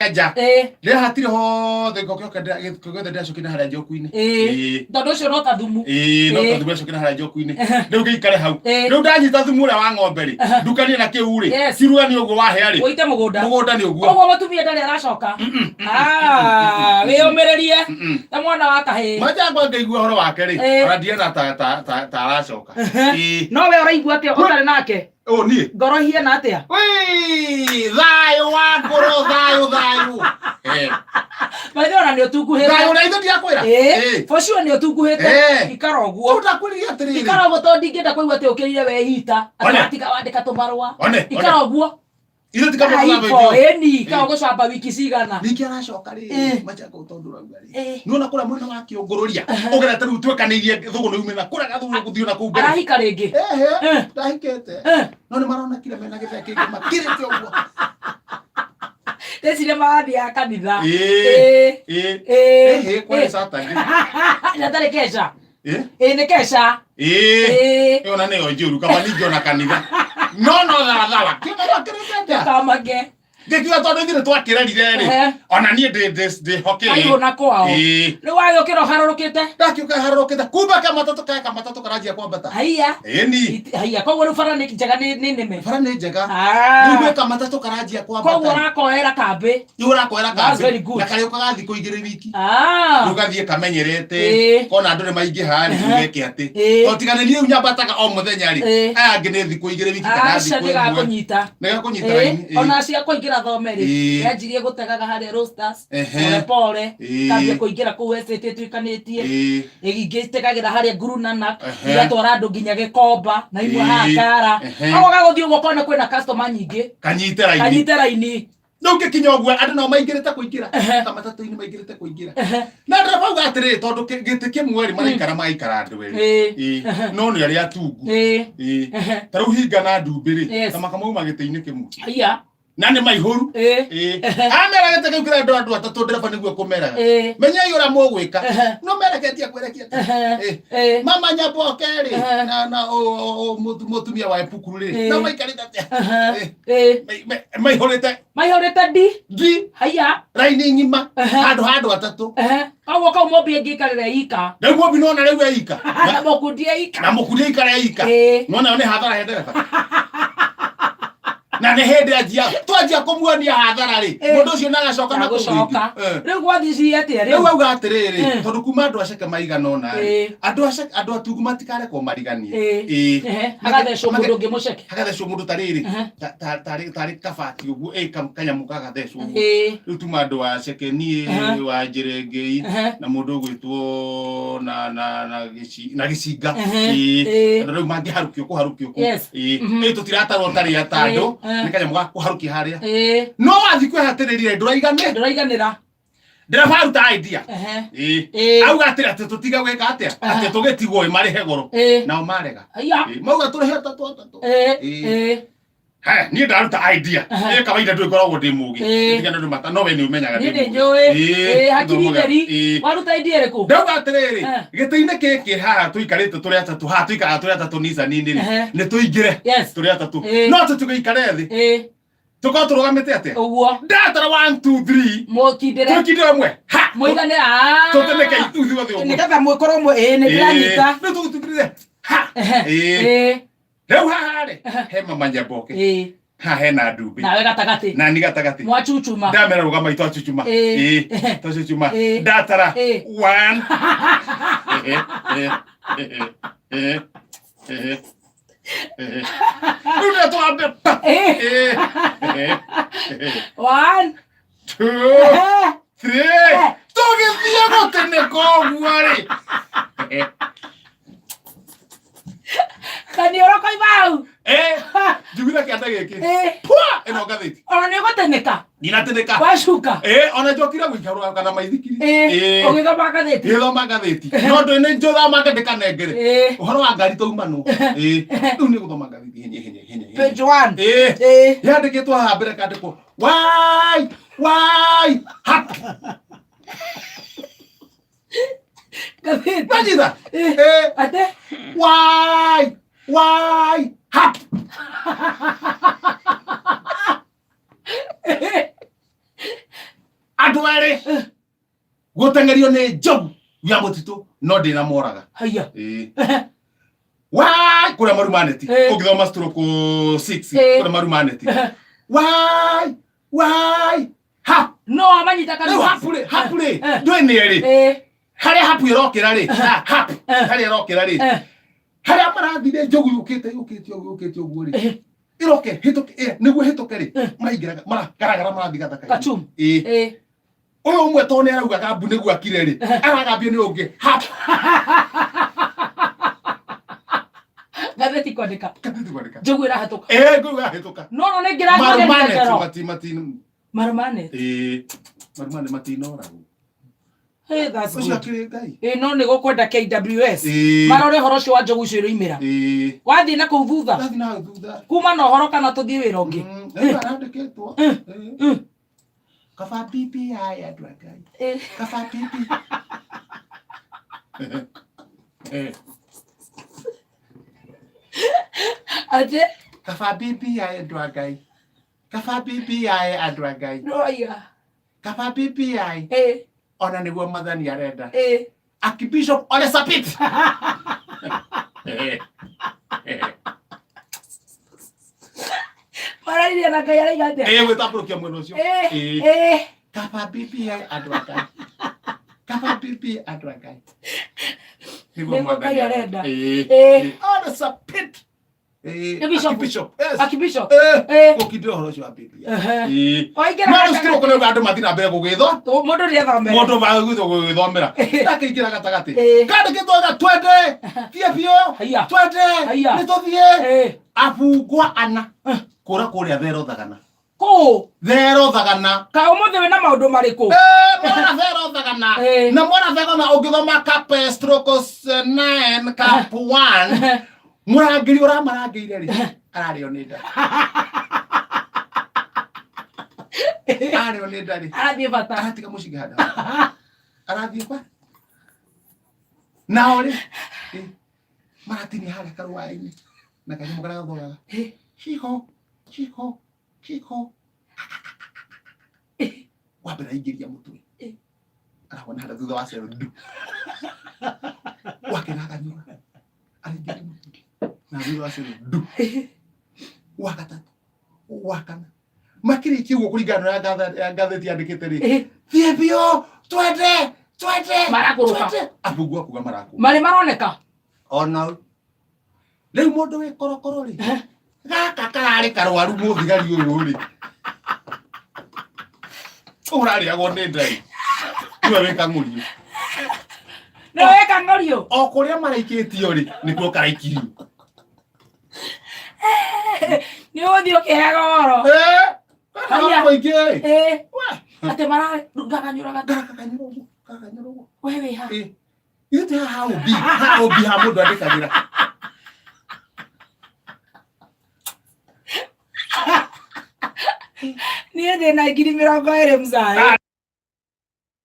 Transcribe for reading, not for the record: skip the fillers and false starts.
ja le hatire ho de kokyo kenda shukina hara joku-ini ndondo cio no ta thumu no ta thumu shukina hara joku-ini riu geikare hau riu ndanyita thumu ura wa ng'ombe ri ndukanie na kiu ri kirua ni uguo wahe ari uite mugunda ni uguo uguo matumia ndari aracoka we umererie ta mwana wa kahe majangwa ngeigua horo wake ri ara ndiena ta aracoka no we uraigua atia utari nake ni ngoro hiena atia thayo wa ngoro thayo maithe ona ni utunguhite thayo na ithe ndiakwira for sure ni utunguhite ikara uguo utakwiriria atiriri ikara uguo to ndingenda kuigua ati ukirire we hita atiga wandika tumarua ikara uguo ithe tikamutha eni ka gucamba wiki cigana niki aracoka ri majanga utondu rauga ri nuona kura mwena wa kiungururia ugera taru twekanirie thugu ni umena kura gathugu guthio na kuu arahika ringi ndahikete no ni marona kire mena githeke kingi makirite uguo Desire maadhi ya kanitha kwa Saturday natare kesha ni kesha ona ne ojuru kama ningiona kanitha no thawa kina kamage ngekiwa tondu thire twakirerire ri ona nie ndi hokire ayo na kwao ni wayo kiro harurukite ndakiuka harurukite kumba kama matatu karajia kwambata haya ni haya kwa wewe fara ni njega ni neme fara ni njega ni kama matatu karajia kwambata kwa urakoera kambe urakoera kambe na kare ukaga thiko igire wiki ugathie kamenyerete kona andu ni maingi hari ugeke ati otiganenie unyambataga o muthenya ri angi ni thiko igire wiki kana thiko imwe kunyita nega kunyita raini ona cia kuingira thomeri yanjirie gutegaga haria rosters pole kambia kuingira ku estate twikanitie igingitegagira haria Gurunana igatwara andu nginya Gikomba na imwe hakara agoga guthio gukona kwina customer nyingi kanyite raini no ngikinya ogwa andu no maingirite kuingira ta matatu-ini maingirite kuingira na ndira bauga atiri tondu giti kimwe ri maraikara maikara andu eri no ni aria atungu taru hinga na ndumbiri ta makamau giti-ini kimwe haya nani maihuru amera gete kukira andu atatu ndireba niguo kumera menya yura mugwika no mereketie kwerekia mama nyaboke ri na mutumia wa epukuru ri na maikarita maihurite di haya raini ngima handu atatu awo ka mobi ngikarira ika na mobi no na rewe ika na mukundia ikara ika no ne hathara hendereka na ne hende ajia twajia kumuonia hathara ri mundu ucio nagacoka na gucoka riu gwathisi atia riu auga atiriri tondu kuma andu aceke maigana ona andu atungu matikare ko mariganie agathecwo mundu ngi muceke agathecwo mundu tariri tari kabati uguo kanyamu kagathecwo riu tuma andu aceke nie wa njirengei na mundu gwitwo na gicinga riu mangiharukio kuharukio tutiratarwo tari atandu nikanya muga kuharuki haria no wathi kwehatiriri nduraiganira ndirabaruta idea auga atira tutiga gwika atia ati tugitigwo mari hegoro nao marega mauga turihe tatu ni ndaruta idea kawaida ndu ikoragwo ndi mugi tigana ndu mata no we ni umenyaga ndi njui hakiri theri waruta idea riku ndauga atiriri giti-ini kiki haha tuikarite turi atatu haha tuikara turi atatu nisa nini ri ni tuingire turi atatu no tutigikare thi tuko turugamite atia uguo ndatara 1 2 3 mukindire mwe ha muigane tutemeke ithuthi wothe uguo nikatha mwikoro mwe ni ndanyita ni tugututirire ha riu haha ri he mama nyaboke ha hena ndumbi nawe gatagati na ni gatagati mwachuchuma ndamera rugama itwachuchuma twachuchuma ndatara 1 Una tuambe 1 2 3 tugithie gutene kogwari kanioro koibau jugura kianda giki pwa eno gathiti ona ni guteneka ninateneka washuka ona njokira gwikarwa kana maithikiri ugithoma gathiti ngithoma gathiti no ndu ni njutha ngandika nengere uhoro wa ngari tauma no riu ni guthoma gathiti hinya page 1 yandikitwo haha mbere kandikwo wai hat gathiti majida ate wai hat andu eri gutengerio ni njogu ya mutitu no ndina moraga haya wai kura marumaneti ugithoma stroke 6 kura marumaneti wai ha no amanyita kana hapule ndwini eri haria hapu irokira ri hapu haria irokira ri haria marathire njogu yukite uguo ri iroke hituke niguo hituke ri maraingiraga maragaragara marathiga thaka kachum uyu umwe to ni arauga gambu niguo akire ri aragambio ni ungi hapu gatheti kwandika njogu irahatuka njogu irahituka no ni ngira marumane matinoragu that's good no ni gukwenda KWS marore horo cio wa njogu cio irimira wathi na kuu thutha kuma no horo kana tuthie wira ungi arandikitwo kaba pipi aya andu agai kaba pipi ate kaba pipi aya andu agai kaba pipi aya andu agai roya kaba pipi aya ona niguo mathani arenda Archbishop Ole Sapit marairia na kai araiga ate gwitaburukia mwena ucio kaba pipi aya andu agai kaba pipi andu agai niguo mathani arenda Ole Sapit Archbishop ukidio horo cio apipi no stroke no andu mathina mbere gugitho mundu ri athomera mundu ba gugithomera ndakigira gatagati kandi kitwaga twende thie bio twende ni tuthie abungwa ana kura kuria thero thagana thero thagana ka umuthi wina maundu mariku mwana thero thagana na mwana thagana ungithoma cap stroke 9 cap 1 murangiri uramarangire ri arario ni nda arario ni nda ri arathie bata aratiga mucinga handa arathie kwa nao ri maratini haria karuai-ini na kanyamu karia gathogaga chiho wambere aingiria mutwe arabona handa thutha wa cero ndu wakiraganyura aingiria mutwe na thutha wa cero ndu wagatatu wakana makirikia uguo kuringana na ngatheti yandikite ri thie bio twende marakuruka abungu akuga maraku mari maroneka ona riu mundu wi korokoro ri gaka karari karwaru muthigari uyu ri urariagwo ni ndai niwe wika ngurio no weka ngorio o kuria maraikitio ri nikuo karaikirio ni uthi ukiheaga oro ate mara gaganyuraga wewe ha ite ha obi ha mundu andikagira ni ende na ngiri 20 mzai